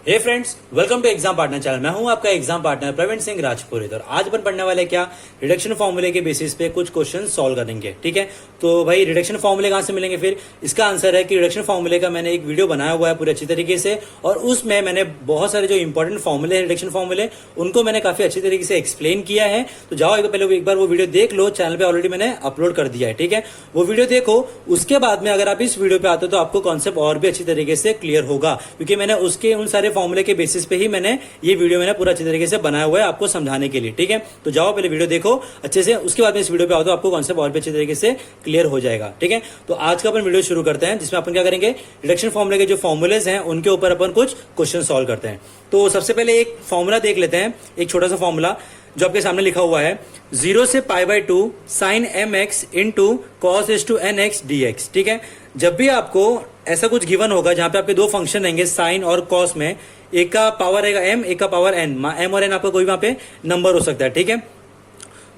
Hey friends, welcome to exam partner channel. मैं हूं आपका एग्जाम पार्टनर प्रवीण सिंह राजपुरोहित और आज अपन पढ़ने वाले क्या रिडक्शन फॉर्मूले के बेसिस पे कुछ क्वेश्चन सॉल्व करेंगे। ठीक है, तो भाई रिडक्शन फॉर्मूले कहां से मिलेंगे? फिर इसका आंसर है कि रिडक्शन फॉर्मूले का मैंने एक वीडियो बनाया हुआ है पूरे अच्छी तरीके से और उसमें मैंने बहुत सारे जो इंपॉर्टेंट फॉर्मूले हैं रिडक्शन फॉर्मूले उनको मैंने काफी अच्छी तरीके से एक्सप्लेन किया है। तो जाओ एक बार वो वीडियो देख लो, चैनल पे ऑलरेडी मैंने अपलोड कर दिया है। ठीक है, वो वीडियो देखो, उसके बाद में अगर आप इस वीडियो पे आते हो तो आपको कॉन्सेप्ट और भी अच्छी तरीके से क्लियर होगा, क्योंकि मैंने उसके उन सारे फॉर्मूले के बेसिस पे ही मैंने ये वीडियो मैंने पूरा अच्छी तरीके से बनाया हुआ है आपको समझाने के लिए। ठीक है, तो जाओ पहले वीडियो देखो अच्छे से, उसके बाद में इस वीडियो पे आओ तो आपको कॉन्सेप्ट और भी अच्छी तरीके से क्लियर हो जाएगा। ठीक है, तो आज का अपन वीडियो शुरू करते हैं जिसमें अपन क्या करेंगे, रिडक्शन फॉर्मूले के जो फॉर्मूलेज हैं उनके ऊपर अपन कुछ क्वेश्चन सॉल्व करते हैं। तो सबसे पहले एक फॉर्मूला देख लेते हैं, एक छोटा सा फॉर्मूला जो आपके सामने लिखा हुआ है 0 से π/2 sin mx into cos s to nx dx। ठीक है, जब भी आपको ऐसा कुछ गिवन होगा जहां पे आपके दो फंक्शन रहेंगे साइन और कॉस में, एक का पावर रहेगा m, एक का पावर n, m और n आपका कोई वहां पे नंबर हो सकता है। ठीक है,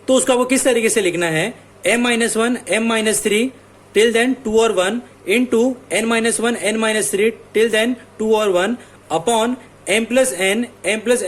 तो उसका वो किस तरीके से लिखना है, m-1 m-3 टिल देन 2 और 1 into n-1 n-3 till then 2 और 1 upon m plus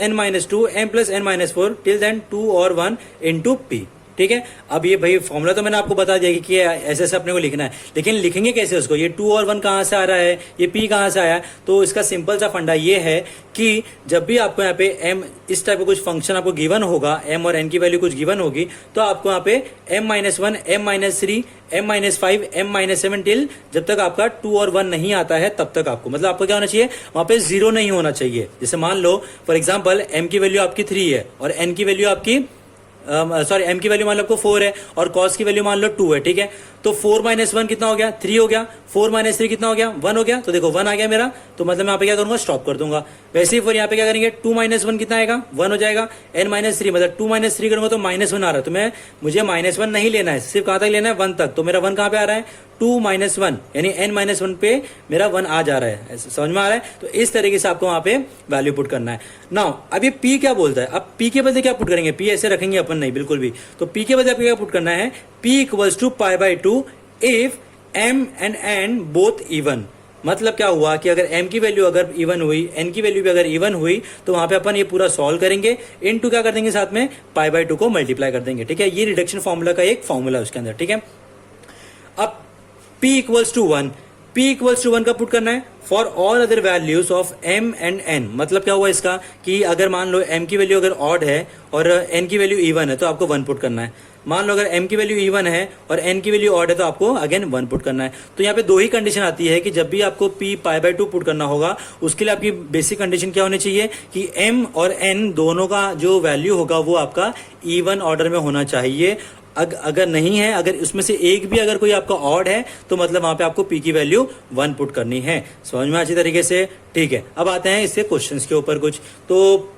n minus 2 m plus n minus 4 till then 2 और 1 into p। ठीक है, अब ये भाई फॉर्मूला तो मैंने आपको बता दिया कि ऐसे ऐसे अपने को लिखना है, लेकिन लिखेंगे कैसे उसको? ये 2 और 1 कहां से आ रहा है, ये p कहां से आया है? तो इसका सिंपल सा फंडा ये है कि जब भी आपको यहाँ पे m इस टाइप का कुछ फंक्शन आपको गिवन होगा, m और n की वैल्यू कुछ गिवन होगी, तो आपको यहाँ पे m-1 m-3 m-5 m-7 till जब तक आपका 2 और 1 नहीं आता है तब तक आपको, मतलब आपको क्या होना चाहिए, वहां पे 0 नहीं होना चाहिए। जैसे मान लो फॉर एग्जाम्पल m की वैल्यू आपकी 3 है और n की वैल्यू आपकी m की वैल्यू मान लो आपको 4 है और cos की वैल्यू मान लो 2 है। ठीक है, तो 4 - 1 कितना हो गया, 3 हो गया, 4 - 3 कितना हो गया, 1 हो गया। तो देखो 1 आ गया मेरा, तो मतलब मैं यहाँ पे क्या करूंगा, स्टॉप कर दूंगा। वैसे ही फिर यहाँ पे क्या करेंगे, 2 - 1 कितना आएगा, 1 हो जाएगा, n - 3 मतलब 2 - 3 करूंगा तो -1 आ रहा है, तो मुझे -1 नहीं लेना है, सिर्फ कहां तक लेना है, 1 तक। तो मेरा 1 कहां पे आ रहा है, 2 - 1 यानी n - 1 पे मेरा 1 आ जा रहा है, समझ में आ रहा है? तो इस तरीके से आपको वहां पे वैल्यू पुट करना है। नाउ अब ये p क्या बोलता है, अब p के बदले क्या पुट करेंगे, p ऐसे रखेंगे अपन नहीं बिल्कुल भी, तो p के बदले आपको क्या पुट करना है, p = π/2 if m and n both even. मतलब क्या हुआ कि अगर m की वैल्यू अगर इवन हुई, n की वैल्यू भी अगर इवन हुई, तो वहां पे अपन ये पूरा सॉल्व करेंगे, इनटू क्या कर देंगे, साथ में π/2 को मल्टीप्लाई कर देंगे। ठीक है, ये रिडक्शन फॉर्मूला का एक फॉर्मूला है उसके अंदर। ठीक है, अब p = 1, p = 1 का पुट करना है for all other values of m and n। मतलब क्या हुआ इसका कि अगर मान लो m की वैल्यू अगर ऑड है और n की वैल्यू इवन है तो आपको 1 पुट करना है। मान लो अगर m की वैल्यू इवन है और n की वैल्यू ऑड है तो आपको अगेन 1 पुट करना है। तो यहाँ पे दो ही कंडीशन आती है कि जब भी आपको p π/2 पुट करना होगा, उसके लिए आपकी बेसिक कंडीशन क्या होनी चाहिए कि m और n दोनों का जो वैल्यू होगा वो आपका इवन ऑर्डर में होना चाहिए। अगर नहीं है, अगर उसमें से एक भी अगर कोई आपका ऑड है तो मतलब वहां पे आपको p की वैल्यू 1 पुट करनी है। समझ में अच्छी तरीके से? ठीक है, अब आते हैं इससे क्वेश्चंस के ऊपर कुछ। तो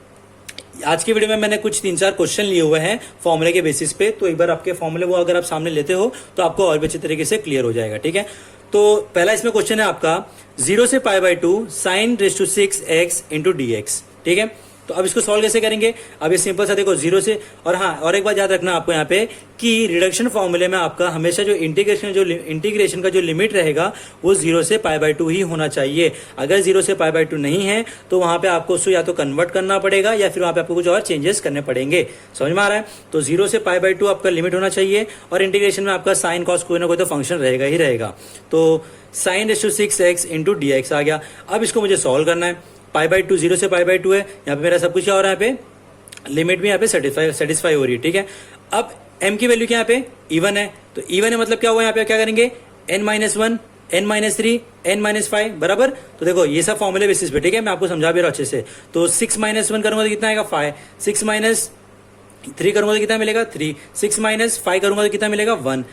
आज के वीडियो में मैंने कुछ 3-4 क्वेश्चन लिए हुए हैं फॉर्मूले के बेसिस पे, तो एक बार आपके फॉर्मूले वो अगर आप सामने लेते हो तो आपको और भी अच्छी तरीके से क्लियर हो जाएगा। ठीक है, तो पहला इसमें क्वेश्चन है आपका 0 से π/2 sin raised to 6x into dx। ठीक है, तो अब इसको सॉल्व कैसे करेंगे? अब ये सिंपल सा देखो 0 से, और हाँ और एक बात याद रखना आपको यहाँ पे कि रिडक्शन फॉर्मूले में आपका हमेशा जो इंटीग्रेशन का जो लिमिट रहेगा वो 0 से π/2 ही होना चाहिए। अगर 0 से π/2 नहीं है तो वहां पे आपको उसको या तो कन्वर्ट करना पड़ेगा या फिर वहां पे आपको कुछ और चेंजेस करने पड़ेंगे। समझ में आ रहा है? तो 0 से π/2 आपका लिमिट होना चाहिए और इंटीग्रेशन में आपका साइन कॉस कोई ना कोई तो फंक्शन रहेगा ही रहेगा। तो sin raised to 6x into dx आ गया। अब इसको मुझे सॉल्व करना है, π/2 0 से π/2 है, यहाँ पे मेरा सब कुछ क्या हो रहा है, यहाँ पे लिमिट भी यहाँ पे सेटिस्फाई हो रही है। ठीक है, अब m की वैल्यू क्या यहाँ पे इवन है, तो इवन है मतलब क्या हुआ, यहाँ पे क्या करेंगे, n-1 n-3 n-5 बराबर। तो देखो ये सब फॉर्मूले बेसिस पे, ठीक है, मैं आपको समझा भी रहा हूँ अच्छे से। तो 6 - 1 करूंगा तो कितना आएगा, 5, 6 - 3 करूंगा तो कितना मिलेगा, 3, 6 - 5 करूंगा तो कितना मिलेगा, 1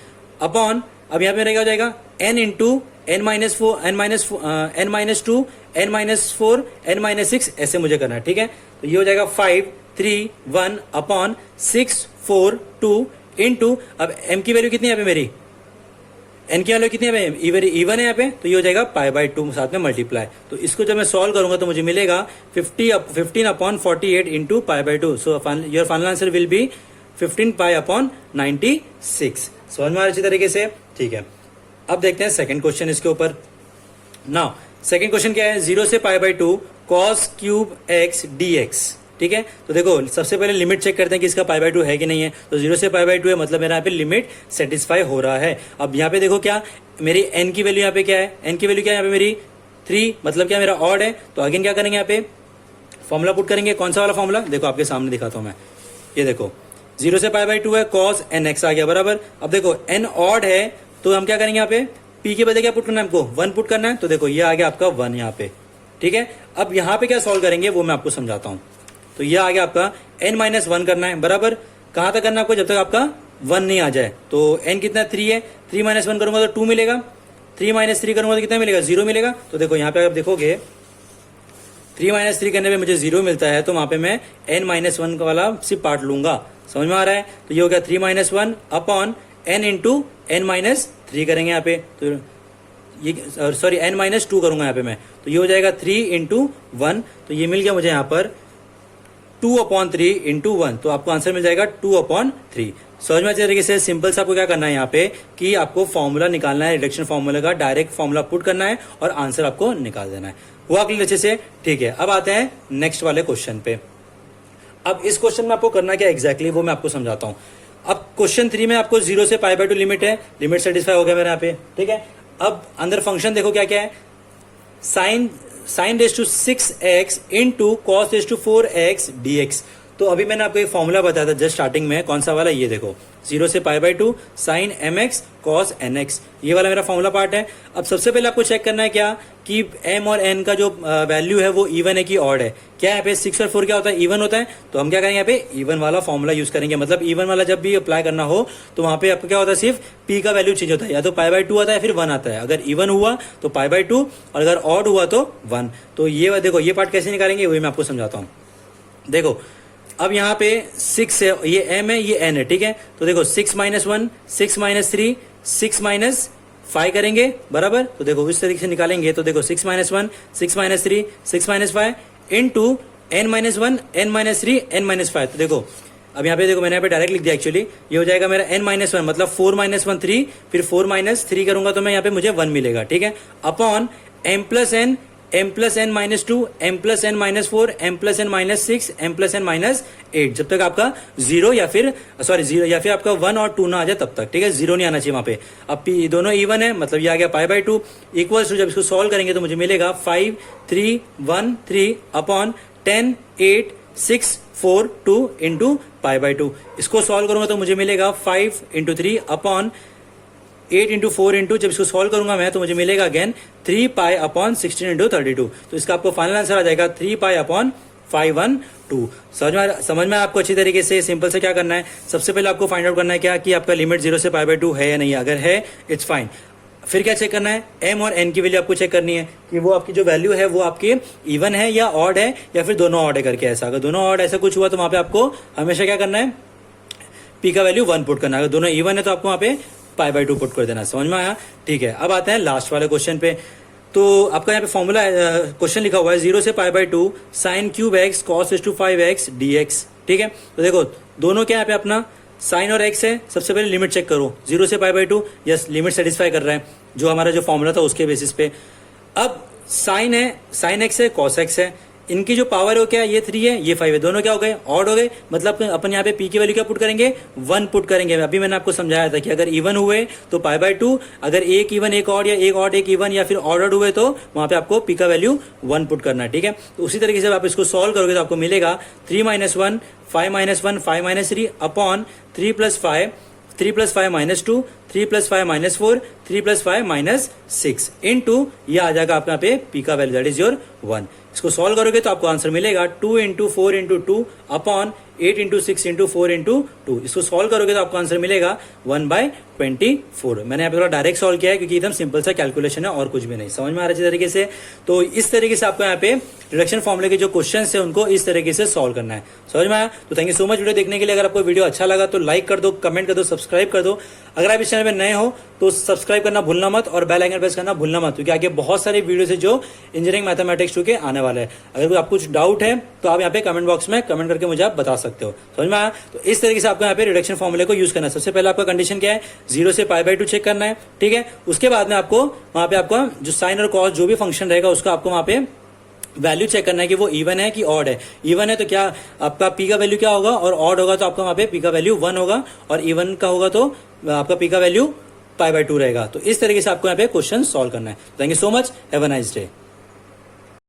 अपॉन, अब यहाँ पे मेरा क्या हो जाएगा, n into n-2 n-4 n-6 ऐसे मुझे करना है। ठीक है, तो ये हो जाएगा 5 3 1 अपॉन 6 4 2 इंटू, अब m की वैल्यू कितनी है यहाँ पे मेरी, n की वैल्यू कितनी है, इवन है यहाँ पे, तो ये हो जाएगा π/2 साथ में मल्टीप्लाई। तो इसको जब मैं सॉल्व करूंगा तो मुझे मिलेगा 15 upon 48 into π/2। So your final answer will be 15 π/96। समझ में आ रही अच्छी तरीके से? ठीक है, अब देखते हैं सेकंड क्वेश्चन इसके ऊपर। नाउ सेकंड क्वेश्चन क्या है, 0 से π/2 cos cube x d x. ठीक है, तो देखो सबसे पहले लिमिट चेक करते हैं कि इसका पाई बाय 2 है कि नहीं है। तो 0 से पाई बाय 2 है, मतलब मेरा यहाँ पे लिमिट सेटिस्फाई हो रहा है। अब यहाँ पे देखो क्या मेरी n की वैल्यू यहाँ पे क्या है, n की वैल्यू क्या है यहाँ पे मेरी 3, मतलब क्या मेरा ऑड है। तो अगेन क्या करेंगे यहाँ पे फॉर्मूला पुट करेंगे। कौन सा वाला फॉर्मूला, देखो आपके सामने दिखाता हूं मैं। ये देखो 0 से पाई बाय 2 है, कॉस एन एक्स आ गया बराबर। अब देखो n ऑड है तो हम क्या करेंगे यहाँ पे p के बदले क्या पुट करना है हमको, 1 पुट करना है। तो देखो ये आ गया आपका 1 यहाँ पे। ठीक है, अब यहाँ पे क्या सॉल्व करेंगे वो मैं आपको समझाता हूँ। तो ये आ गया आपका n-1 करना है बराबर। कहां तक करना है आपको, जब तक आपका 1 नहीं आ जाए। तो n कितना 3 है, 3 - 1 करूंगा तो 2 मिलेगा, 3 - 3 करूंगा तो कितना मिलेगा, 0 मिलेगा। तो देखो यहाँ पे आप देखोगे 3 - 3 करने पे मुझे 0 मिलता है, तो वहां पे मैं n-1 वाला सिर्फ पार्ट लूंगा। समझ में आ रहा है। तो ये हो गया 3 - 1 अपॉन n इंटू n-3 करेंगे यहाँ पे। तो ये सॉरी n-2 करूंगा यहाँ पे मैं। तो ये हो जाएगा 3 इंटू 1। तो ये मिल गया मुझे यहाँ पर 2/3 इंटू 1। तो आपको आंसर मिल जाएगा 2/3। समझ में अच्छे तरीके से सिंपल से आपको क्या करना है यहाँ पे कि आपको फॉर्मूला निकालना है, रिडक्शन फॉर्मूला का डायरेक्ट फॉर्मूला पुट करना है और आंसर आपको निकाल देना है। हुआ क्लियर अच्छे से। ठीक है, अब आते हैं नेक्स्ट वाले क्वेश्चन पे। अब इस क्वेश्चन में आपको करना क्या एग्जैक्टली वो मैं आपको समझाता हूँ। अब क्वेश्चन 3 में आपको 0 से पाई बाय 2 लिमिट है, लिमिट सेटिस्फाई हो गया मेरे यहाँ पे। ठीक है, अब अंदर फंक्शन देखो क्या क्या है, sine raise to 6x into cos raise to 4x dx। तो अभी मैंने आपको एक फॉर्मूला बताया था जस्ट स्टार्टिंग में, कौन सा वाला, ये देखो 0 से pi by 2 sine mx cos nx, ये वाला मेरा फॉर्मूला पार्ट है। अब सबसे पहले आपको चेक करना है क्या कि m और n का जो वैल्यू है वो इवन है कि ऑड है। क्या यहाँ पे 6 और 4 क्या होता है, इवन होता है। तो हम क्या करेंगे यहाँ पे इवन वाला फॉर्मूला यूज करेंगे। मतलब इवन वाला जब भी अप्लाई करना हो तो वहां पे आपको क्या होता है, सिर्फ p का वैल्यू चेंज होता है, या तो पाई बाय 2 आता है फिर 1 आता है। अगर इवन हुआ तो पाई बाय 2 और अगर ऑड हुआ तो 1। तो ये देखो ये पार्ट कैसे निकालेंगे वही मैं आपको समझाता हूँ। देखो अब यहाँ पे 6 है, ये m है ये n है। ठीक है, तो देखो 6 - 1 6 - 3 6 - 5 करेंगे बराबर। तो देखो इस तरीके से निकालेंगे। तो देखो 6 - 1 6 - 3 6 - 5 इंटू n-1 n-3 n-5। तो देखो अब यहाँ पे देखो मैंने यहाँ पे डायरेक्ट लिख दिया एक्चुअली। ये हो जाएगा मेरा n-1 मतलब 4 - 1 3, फिर 4 - 3 करूंगा तो मैं यहाँ पे मुझे 1 मिलेगा। ठीक है, upon m + n m+n-2 m+n-4 m+n-6 m+n-8, जब तक आपका 0 या फिर आपका 1 और 2 ना आ जाए तब तक। ठीक है, 0 नहीं आना चाहिए वहां पे। अब दोनों इवन है, मतलब ये आ गया पाई बाय 2 इक्वल्स टू, जब इसको सॉल्व करेंगे तो मुझे मिलेगा 5 3 1 3 अपॉन 10 8 6 4 2 इंटू पाई बाय 2। इसको सॉल्व करूंगा तो मुझे मिलेगा 5 इंटू 3 अपॉन 8 इंटू 4 इंटू, जब इसको सॉल्व करूंगा मैं तो मुझे मिलेगा अगेन 3 पाई अपॉन 16 इंटू 32। तो इसका आपको फाइनल आंसर आ जाएगा 3 पाई अपॉन 512। समझ में आपको अच्छी तरीके से सिंपल से क्या करना है, सबसे पहले आपको फाइंड आउट करना है क्या कि आपका लिमिट 0 से पाई बाय 2 है या नहीं। अगर है इट्स फाइन। फिर क्या चेक करना है, m और n की वैल्यू आपको चेक करनी है कि वो आपकी जो वैल्यू है वो आपकी इवन है या ऑड है या फिर दोनों ऑड है करके। ऐसा अगर दोनों ऑड ऐसा कुछ हुआ तो वहां पे आपको हमेशा क्या करना है, p का वैल्यू 1 पुट करना है। अगर दोनों इवन है तो आपको वहां पे पाई बाय 2 पुट कर देना। समझ में आया। ठीक है, अब आते हैं लास्ट वाले क्वेश्चन पे। तो आपका यहाँ पे फॉर्मूला क्वेश्चन लिखा हुआ है 0 से pi by 2 sine cube x cos two 5x dx। ठीक है, तो देखो दोनों क्या यहाँ पे अपना साइन और एक्स है। सबसे पहले लिमिट चेक करो 0 से pi by 2, yes limit satisfy कर रहा है जो हमारा जो फॉर्मूला था उसके बेसिस पे। अब साइन है, साइन एक्स है कॉस एक्स है, इनकी जो पावर है वो क्या है, ये 3 है ये 5 है, दोनों क्या हो गए ऑड हो गए। मतलब अपन यहाँ पे p की वैल्यू क्या पुट करेंगे, 1 पुट करेंगे। अभी मैंने आपको समझाया था कि अगर इवन हुए तो पाई बाय 2, अगर एक इवन एक ऑड या एक ऑड एक इवन या फिर ऑर्डर हुए तो वहां पे आपको p का वैल्यू 1 पुट करना है। ठीक है, तो उसी तरीके से आप इसको सॉल्व करोगे तो आपको मिलेगा 3 - 1 5 - 1 5 - 3 अपॉन 3 + 5 3 + 5 - 2 3 + 5 - 4 3 + 5 - 6 इंटू ये आ जाएगा आपका पे p का वैल्यू दैट इज योर 1। इसको सॉल्व करोगे तो आपको आंसर मिलेगा 2 × 4 × 2 अपॉन 8 × 6 × 4 × 2। इसको सॉल्व करोगे तो आपको आंसर मिलेगा 1/24। मैंने यहाँ पे थोड़ा डायरेक्ट सॉल्व किया है क्योंकि एकदम सिंपल सा कैलकुलेशन है और कुछ भी नहीं। समझ में आ रहा है अच्छी तरीके से। तो इस तरीके से आपको यहाँ पे रिडक्शन फॉर्मूले के जो क्वेश्चन है उनको इस तरीके से सॉल्व करना है। समझ में आया। तो thank you so much video देखने के लिए। अगर आपको वीडियो अच्छा लगा तो लाइक कर दो, कमेंट कर दो, सब्सक्राइब कर दो। अगर आप इस चैनल में नए हो तो सब्सक्राइब करना भूलना मत और बेल आइकन प्रेस करना भूलना मत, क्योंकि आगे बहुत सारे वीडियो है जो इंजीनियरिंग मैथमेटिक्स 2 के आने वाले हैं। अगर आपको कुछ डाउट है तो आप यहाँ पे कमेंट बॉक्स में कमेंट करके मुझे आप बता सकते हो। समझ में आया। तो इस तरीके से आपको यहाँ पे रिडक्शन फॉर्मूले को यूज करना है। सबसे पहले आपका कंडीशन क्या है, 0 से पाई बाय 2 चेक करना है। ठीक है, उसके बाद में आपको वहां पे आपका जो साइन और कॉस जो भी फंक्शन रहेगा उसका आपको वहां पे वैल्यू चेक करना है कि वो इवन है कि ऑड है। इवन है तो क्या आपका पी का वैल्यू क्या होगा, और ऑड होगा तो आपका वहां पे पी का वैल्यू 1 होगा, और इवन का होगा तो आपका पी का वैल्यू π/2 रहेगा। तो इस तरीके से आपको यहाँ पे क्वेश्चन सॉल्व करना है। Thank you so much, have a nice day.